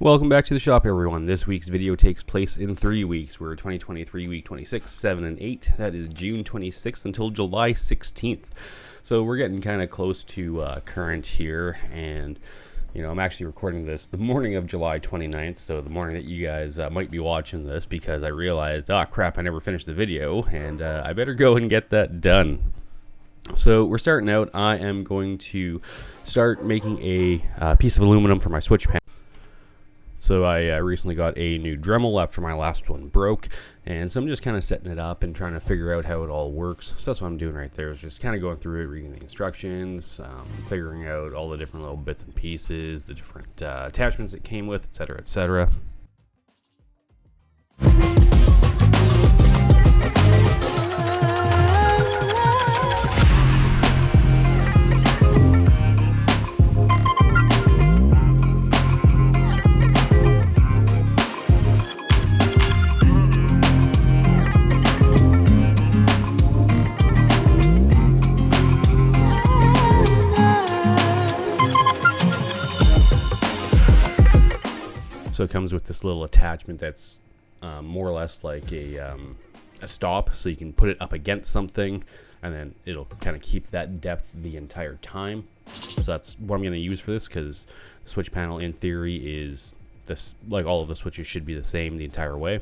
Welcome back to the shop, everyone. This week's video takes place in 3 weeks. We're 2023 week 26, 7, and 8. That is June 26th until July 16th. So we're getting kind of close to current here, and I'm actually recording this the morning of July 29th, so the morning that you guys might be watching this, because I realized, crap, I never finished the video, and I better go and get that done. So we're starting out. I am going to start making a piece of aluminum for my switch panel. So I recently got a new Dremel after my last one broke, and so I'm just kind of setting it up and trying to figure out how it all works. So that's what I'm doing right there, is just kind of going through it, reading the instructions, figuring out all the different little bits and pieces, the different attachments it came with, etc., etc. So it comes with this little attachment that's more or less like a stop, so you can put it up against something, and then it'll kind of keep that depth the entire time. So that's what I'm going to use for this, because the switch panel, in theory, is this, like all of the switches should be the same the entire way.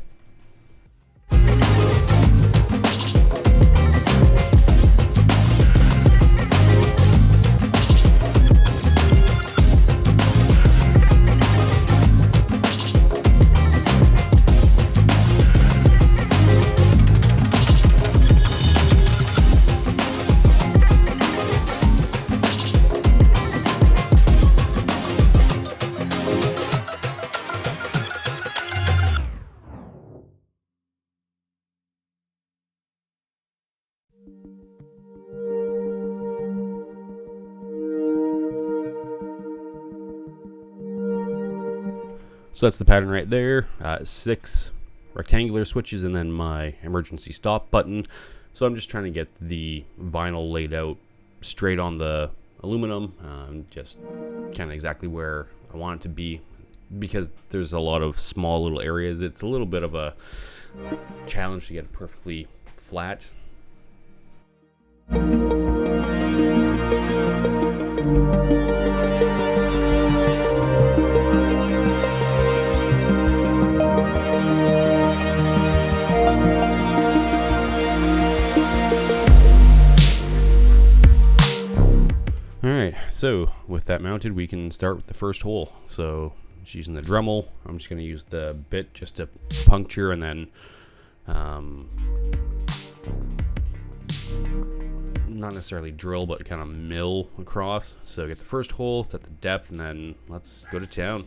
So that's the pattern right there, 6 rectangular switches and then my emergency stop button. So I'm just trying to get the vinyl laid out straight on the aluminum, just kind of exactly where I want it to be, because there's a lot of small little areas. It's a little bit of a challenge to get it perfectly flat. Alright, so with that mounted, we can start with the first hole. So just using the Dremel, I'm just going to use the bit just to puncture and then not necessarily drill, but kind of mill across. So get the first hole, set the depth, and then let's go to town.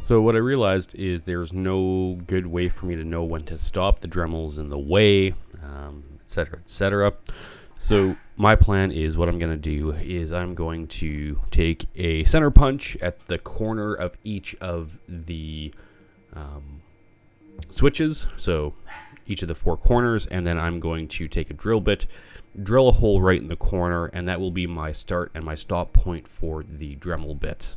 So what I realized is there's no good way for me to know when to stop. The Dremel's in the way, etc., etc. So my plan is, what I'm going to do is I'm going to take a center punch at the corner of each of the switches, so each of the 4 corners, and then I'm going to take a drill bit, drill a hole right in the corner, and that will be my start and my stop point for the Dremel bit.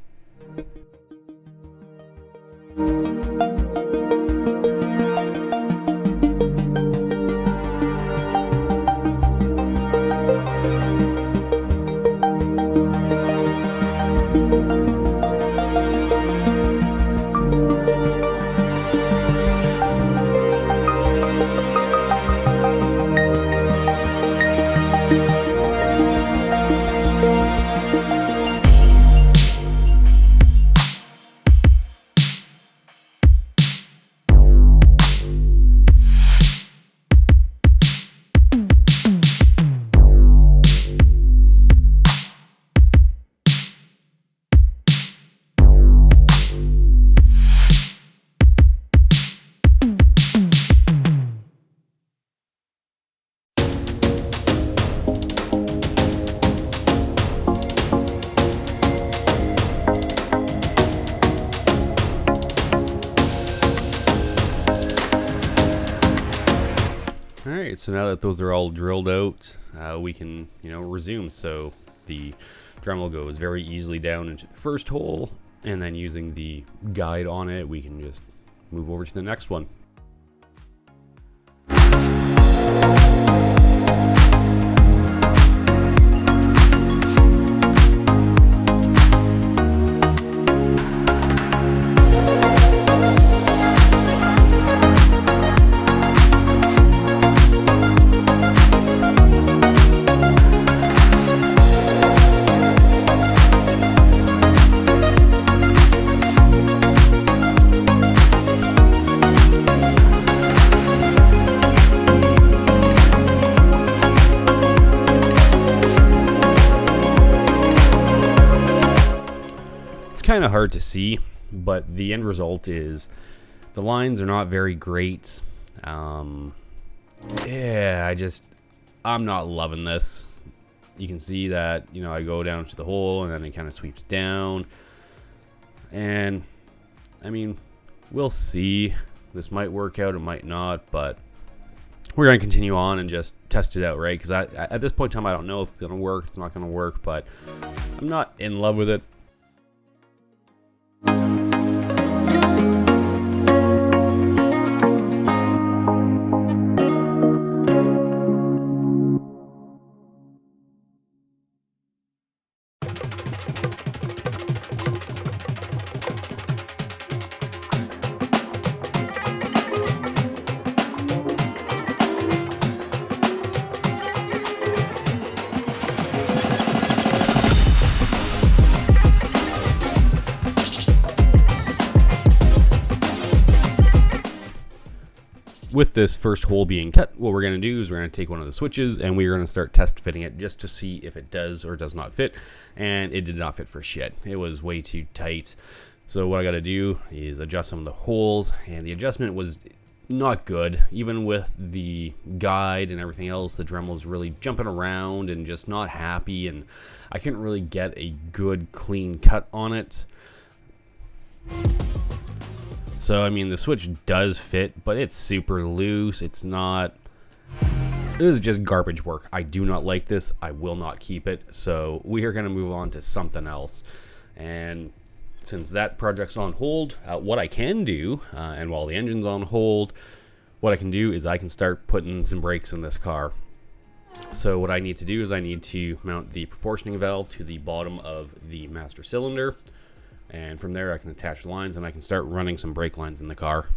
Alright, so now that those are all drilled out, we can, resume. So the Dremel goes very easily down into the first hole, and then using the guide on it, we can just move over to the next one. Kind of hard to see, but the end result is the lines are not very great. Yeah, I'm not loving this. You can see that, I go down to the hole and then it kind of sweeps down, and I mean, we'll see. This might work out, it might not, but we're going to continue on and just test it out, right? Because at this point in time, I don't know if it's going to work, it's not going to work, but I'm not in love with it. With this first hole being cut, what we're going to do is we're going to take one of the switches and we're going to start test fitting it just to see if it does or does not fit. And it did not fit for shit. It was way too tight. So what I got to do is adjust some of the holes, and the adjustment was not good. Even with the guide and everything else, the Dremel was really jumping around and just not happy, and I couldn't really get a good clean cut on it. So, I mean, the switch does fit, but it's super loose. It's not... This is just garbage work. I do not like this. I will not keep it. So, we are going to move on to something else. And since that project's on hold, what I can do, and while the engine's on hold, what I can do is I can start putting some brakes in this car. So, what I need to do is I need to mount the proportioning valve to the bottom of the master cylinder. And from there I can attach the lines and I can start running some brake lines in the car.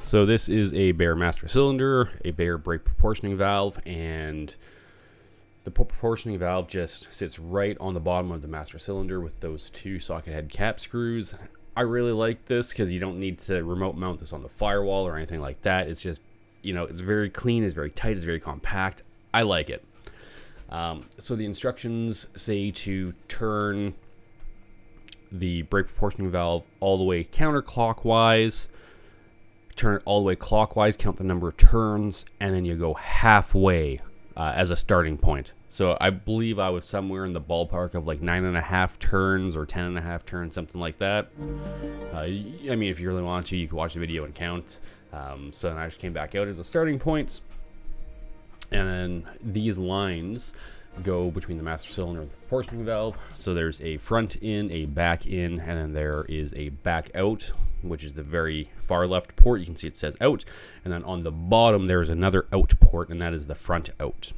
So this is a bare master cylinder, a bare brake proportioning valve, and the proportioning valve just sits right on the bottom of the master cylinder with those two socket head cap screws. I really like this because you don't need to remote mount this on the firewall or anything like that. It's just, it's very clean, it's very tight, it's very compact. I like it. So the instructions say to turn the brake proportioning valve all the way counterclockwise, turn it all the way clockwise, count the number of turns, and then you go halfway as a starting point. So I believe I was somewhere in the ballpark of like 9.5 turns or 10.5 turns, something like that. I mean, if you really want to, you can watch the video and count. So then I just came back out as a starting point. And then these lines go between the master cylinder and the proportioning valve. So there's a front in, a back in, and then there is a back out, which is the very far left port. You can see it says out. And then on the bottom, there's another out port, and that is the front out.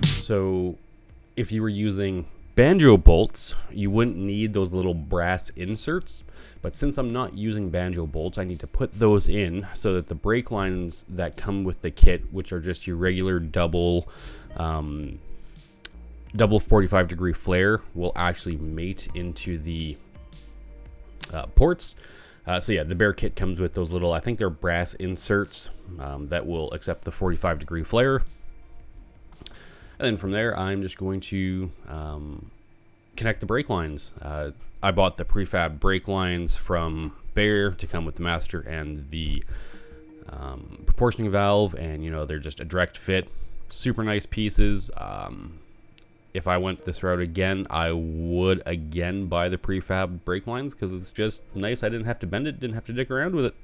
So if you were using banjo bolts, you wouldn't need those little brass inserts. But since I'm not using banjo bolts, I need to put those in so that the brake lines that come with the kit, which are just your regular double double 45-degree flare will actually mate into the ports. So yeah, the Bear kit comes with those little, I think they're brass inserts that will accept the 45-degree flare. And then from there, I'm just going to connect the brake lines. I bought the prefab brake lines from Bear to come with the master and the proportioning valve, and you know, they're just a direct fit, super nice pieces. If I went this route again, I would again buy the prefab brake lines because it's just nice. I didn't have to bend it, didn't have to dick around with it.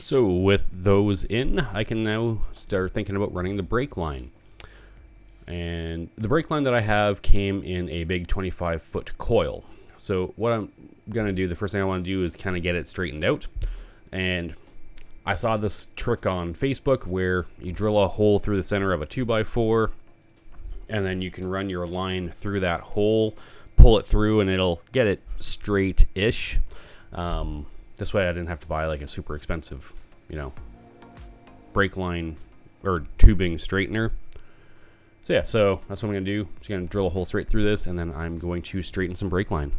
So with those in, I can now start thinking about running the brake line. And the brake line that I have came in a big 25-foot coil. So what I'm going to do, the first thing I want to do is kind of get it straightened out. And I saw this trick on Facebook where you drill a hole through the center of a 2x4, and then you can run your line through that hole, pull it through, and it'll get it straight-ish. This way I didn't have to buy like a super expensive, you know, brake line or tubing straightener. So yeah, so that's what I'm going to do. Just going to drill a hole straight through this, and then I'm going to straighten some brake line.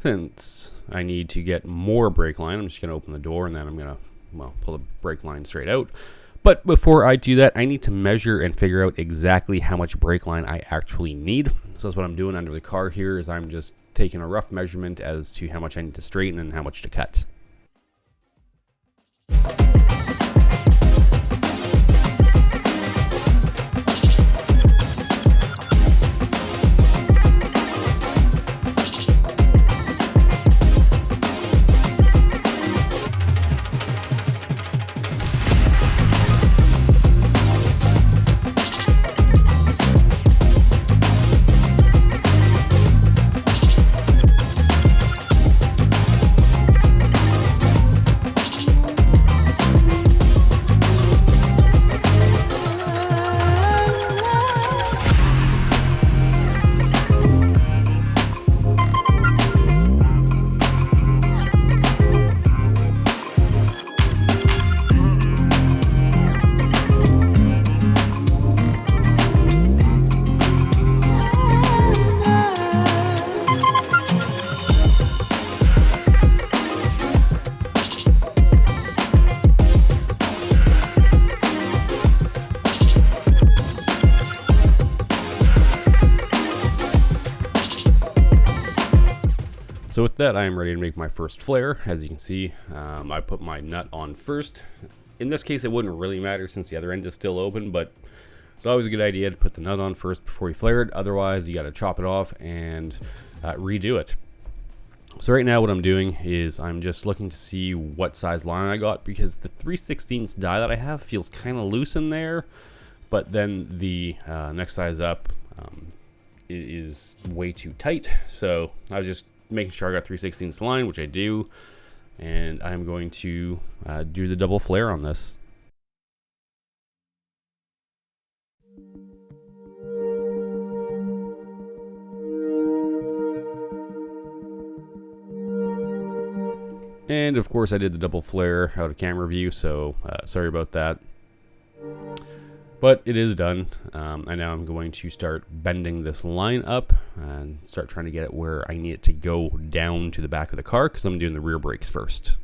Since I need to get more brake line, I'm just going to open the door and then I'm going to, well, pull the brake line straight out. But before I do that, I need to measure and figure out exactly how much brake line I actually need. So that's what I'm doing under the car here, is I'm just taking a rough measurement as to how much I need to straighten and how much to cut. So with that, I am ready to make my first flare. As you can see, I put my nut on first. In this case, it wouldn't really matter since the other end is still open, but It's always a good idea to put the nut on first before you flare it. Otherwise, you got to chop it off and redo it. So right now what I'm doing is I'm just looking to see what size line I got, because the 3/16 die that I have feels kind of loose in there, but then the next size up is way too tight. So I was just making sure I got 3/16 line, which I do, and I'm going to do the double flare on this. And of course I did the double flare out of camera view, so sorry about that. But it is done, and now I'm going to start bending this line up and start trying to get it where I need it to go down to the back of the car, because I'm doing the rear brakes first.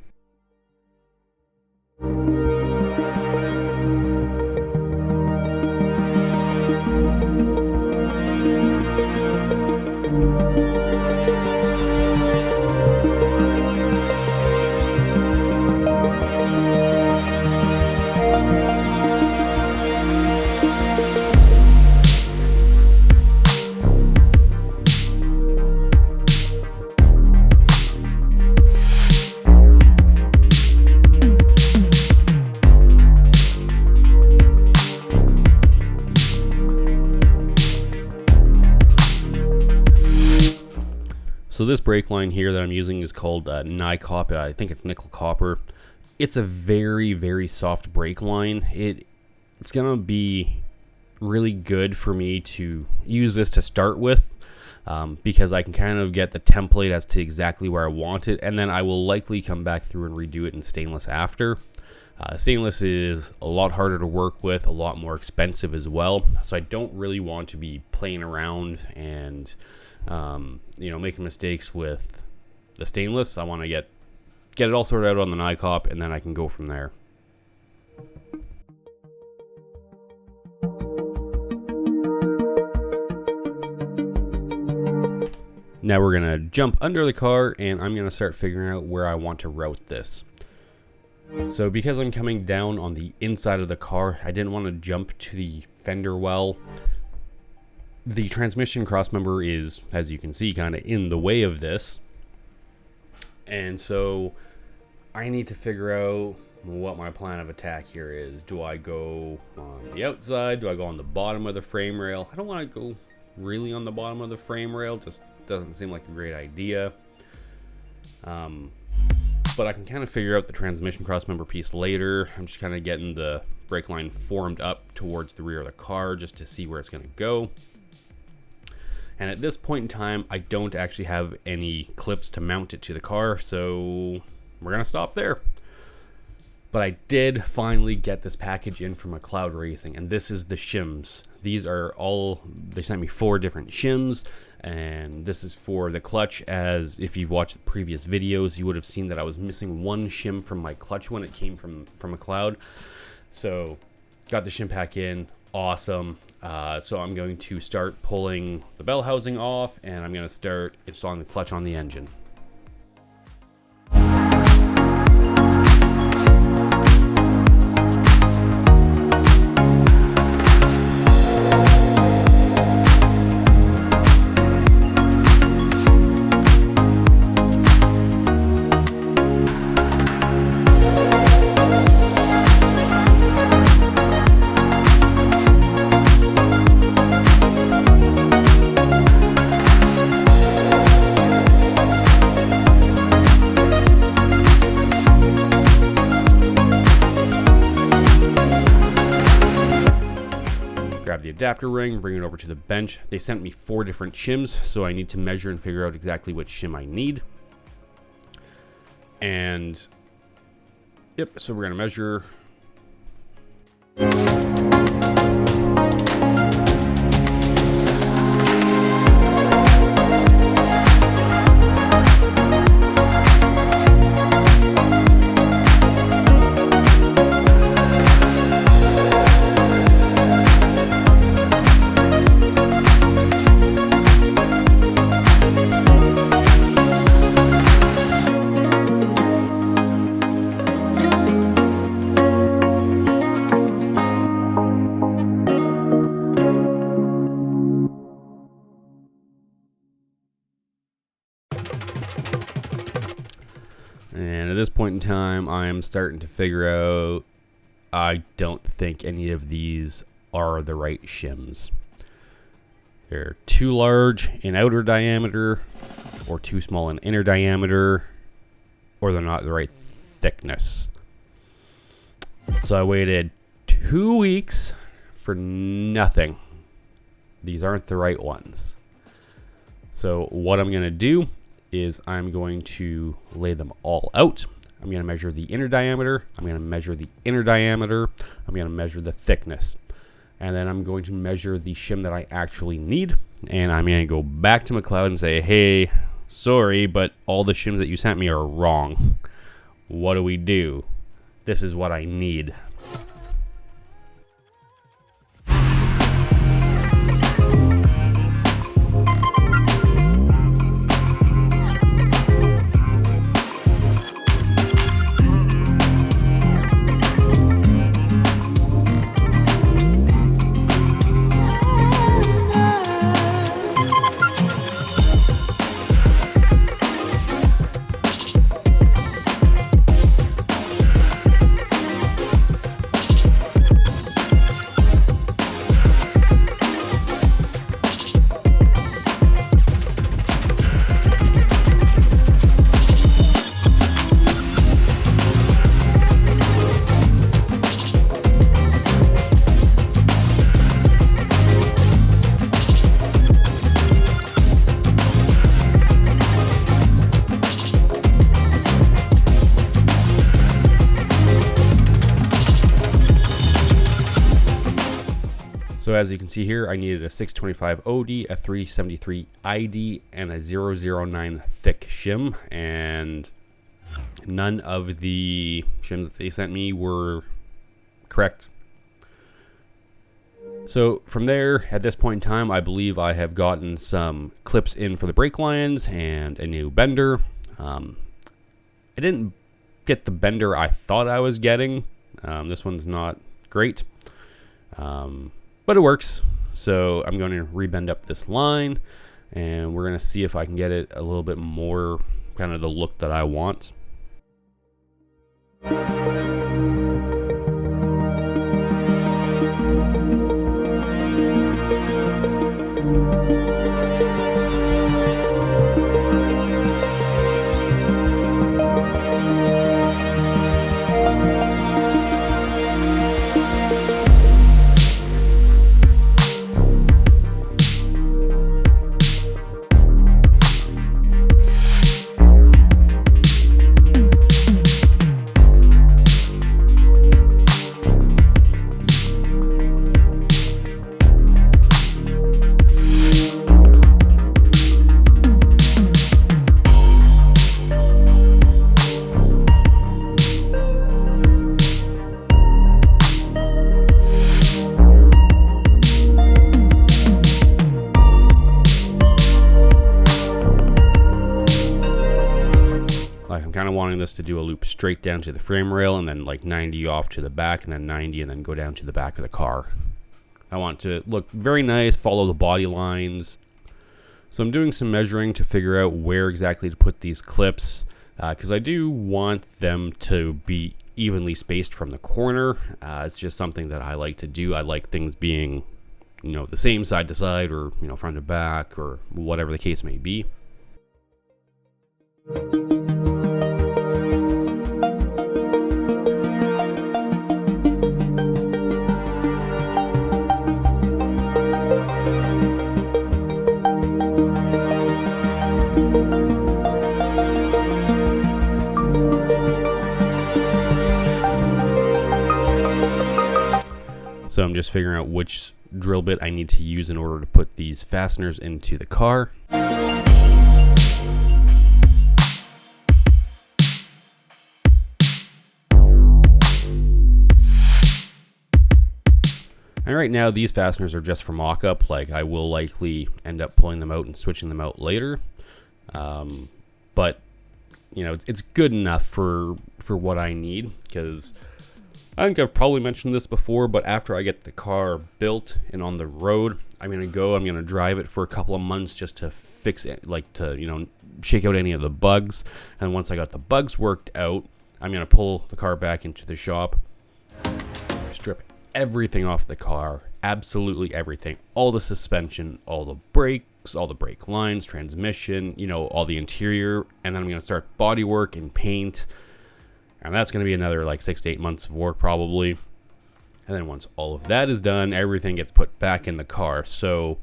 So this brake line here that I'm using is called Nicop. I think it's nickel copper. It's a very, very soft brake line. It's gonna be really good for me to use this to start with, because I can kind of get the template as to exactly where I want it, and then I will likely come back through and redo it in stainless after. Stainless is a lot harder to work with, a lot more expensive as well, so I don't really want to be playing around and making mistakes with the stainless. I want to get it all sorted out on the Nicop, and then I can go from there. Now we're gonna jump under the car, and I'm gonna start figuring out where I want to route this. So because I'm coming down on the inside of the car, I didn't want to jump to the fender well. The transmission crossmember is, as you can see, kind of in the way of this. And so I need to figure out what my plan of attack here is. Do I go on the outside? Do I go on the bottom of the frame rail? I don't want to go really on the bottom of the frame rail. Just doesn't seem like a great idea. But I can kind of figure out the transmission crossmember piece later. I'm just kind of getting the brake line formed up towards the rear of the car just to see where it's going to go. And at this point in time, I don't actually have any clips to mount it to the car, so we're going to stop there. But I did finally get this package in from McLeod Racing, and this is the shims. These are all, they sent me 4 different shims, and this is for the clutch. As if you've watched previous videos, you would have seen that I was missing 1 shim from my clutch when it came from McLeod. So got the shim pack in, awesome. So I'm going to start pulling the bell housing off, and I'm going to start installing the clutch on the engine. Grab the adapter ring, bring it over to the bench. They sent me 4 different shims, so I need to measure and figure out exactly which shim I need. And yep, so we're gonna measure. in time, I'm starting to figure out I don't think any of these are the right shims. They're too large in outer diameter, or too small in inner diameter, or they're not the right thickness. So I waited 2 weeks for nothing. These aren't the right ones. So what I'm going to do is I'm going to lay them all out. I'm going to measure the inner diameter. I'm going to measure the inner diameter. I'm going to measure the thickness. And then I'm going to measure the shim that I actually need. And I'm going to go back to McLeod and say, hey, sorry, but all the shims that you sent me are wrong. What do we do? This is what I need. So as you can see here, I needed a 625 OD, a 373 ID, and a 009 thick shim, and none of the shims that they sent me were correct. So from there, at this point in time, I believe I have gotten some clips in for the brake lines and a new bender. I didn't get the bender I thought I was getting. This one's not great. But it works. So I'm going to rebend up this line, and we're going to see if I can get it a little bit more kind of the look that I want. I'm kind of wanting this to do a loop straight down to the frame rail and then like 90 off to the back and then 90 and then go down to the back of the car. I want to look very nice, follow the body lines. So I'm doing some measuring to figure out where exactly to put these clips because I do want them to be evenly spaced from the corner. It's just something that I like to do. I like things being, you know, the same side to side or, you know, front to back or whatever the case may be. So I'm just figuring out which drill bit I need to use in order to put these fasteners into the car. And right now these fasteners are just for mock-up. Like I will likely end up pulling them out and switching them out later. But you know, it's good enough for what I need, because I think I've probably mentioned this before, but after I get the car built and on the road, I'm going to drive it for a couple of months just to fix it, like to, you know, shake out any of the bugs. And once I got the bugs worked out, I'm going to pull the car back into the shop, strip everything off the car, absolutely everything, all the suspension, all the brakes, all the brake lines, transmission, you know, all the interior, and then I'm going to start body work and paint, and that's going to be another like 6 to 8 months of work probably. And then once all of that is done, everything gets put back in the car. So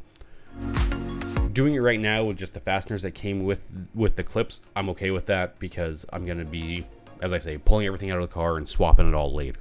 doing it right now with just the fasteners that came with the clips, I'm okay with that, because I'm going to be, as I say, pulling everything out of the car and swapping it all later.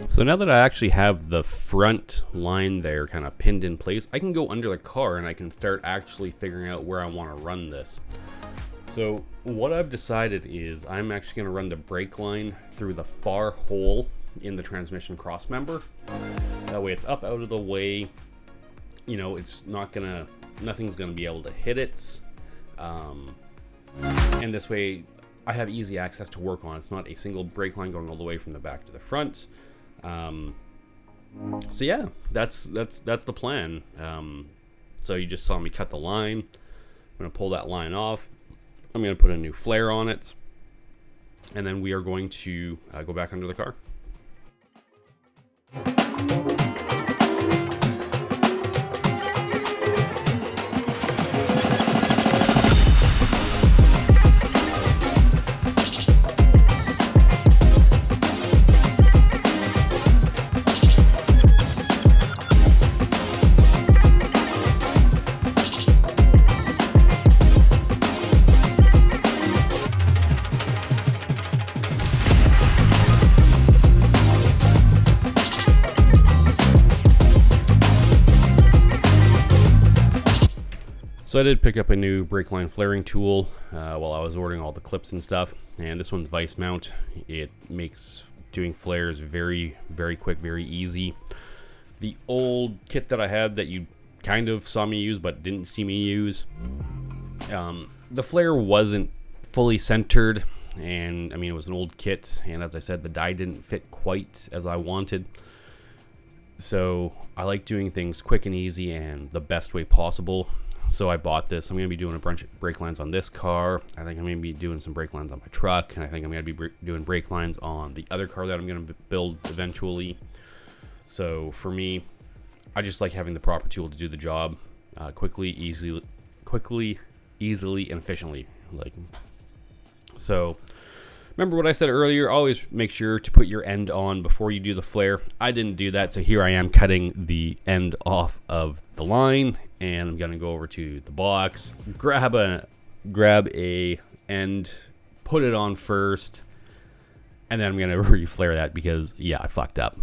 So now that I actually have the front line there kind of pinned in place, I can go under the car and I can start actually figuring out where I want to run this. So what I've decided is I'm actually going to run the brake line through the far hole in the transmission cross member. That way it's up out of the way. You know, it's not gonna, nothing's gonna be able to hit it. And this way I have easy access to work on. It's not a single brake line going all the way from the back to the front. So yeah, that's the plan. So you just saw me cut the line. I'm going to pull that line off. I'm going to put a new flare on it, and then we are going to go back under the car. So I did pick up a new brake line flaring tool while I was ordering all the clips and stuff, and this one's vice mount. It makes doing flares very, very quick, very easy. The old kit that I had that you kind of saw me use but didn't see me use, the flare wasn't fully centered, and I mean, it was an old kit, and as I said, the die didn't fit quite as I wanted. So I like doing things quick and easy and the best way possible. So I bought this. I'm going to be doing a bunch of brake lines on this car. I think I'm going to be doing some brake lines on my truck, and I think I'm going to be doing brake lines on the other car that I'm going to build eventually. So for me, I just like having the proper tool to do the job quickly, easily, and efficiently. So remember what I said earlier, always make sure to put your end on before you do the flare. I didn't do that, so here I am cutting the end off of the line, and I'm gonna go over to the box, grab a end, put it on first, and then I'm gonna reflare that because yeah, I fucked up.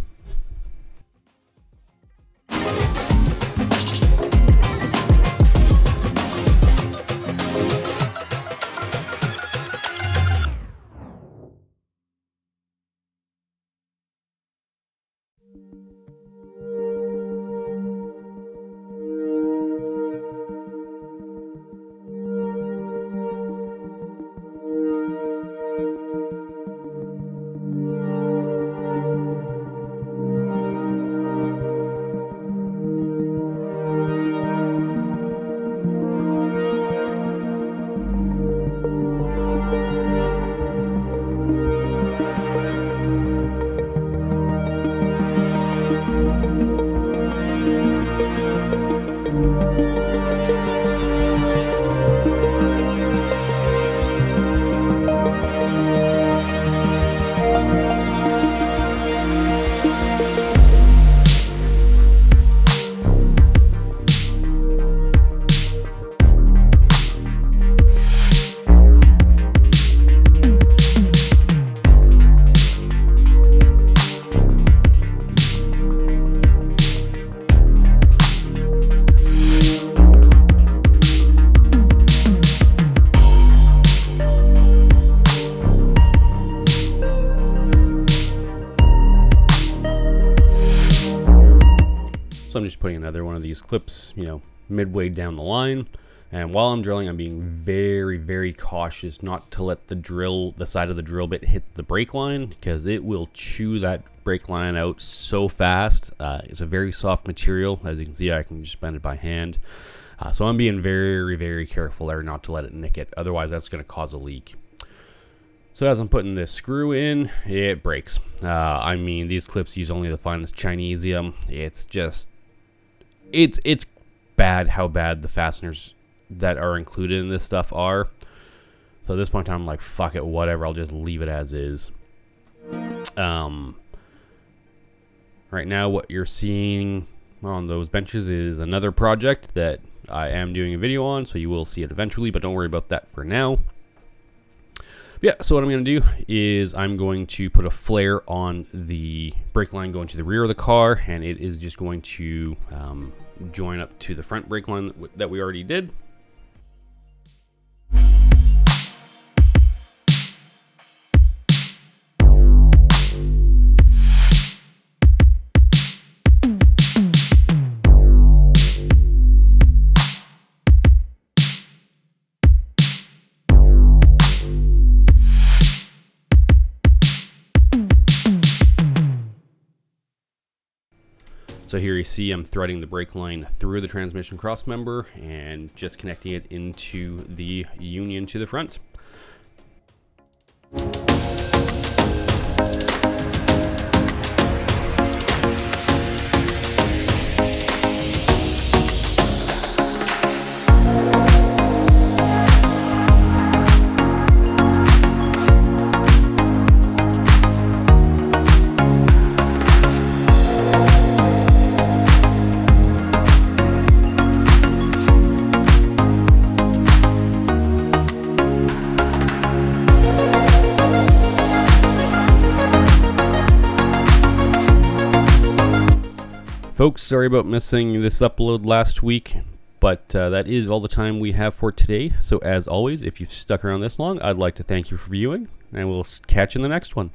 So I'm just putting another one of these clips, you know, midway down the line. And while I'm drilling, I'm being very, very cautious not to let the side of the drill bit hit the brake line, because it will chew that brake line out so fast. It's a very soft material. As you can see, I can just bend it by hand. So I'm being very, very careful there not to let it nick it. Otherwise, that's going to cause a leak. So as I'm putting this screw in, it breaks. I mean, these clips use only the finest Chinesium. It's just, it's bad how bad the fasteners that are included in this stuff are. So at this point in time, I'm like, fuck it, whatever, I'll just leave it as is. Right now, what you're seeing on those benches is another project that I am doing a video on, so you will see it eventually, but don't worry about that for now. Yeah, so what I'm going to do is I'm going to put a flare on the brake line going to the rear of the car, and it is just going to join up to the front brake line that we already did. So here you see I'm threading the brake line through the transmission cross member and just connecting it into the union to the front. Folks, sorry about missing this upload last week, but that is all the time we have for today. So as always, if you've stuck around this long, I'd like to thank you for viewing, and we'll catch you in the next one.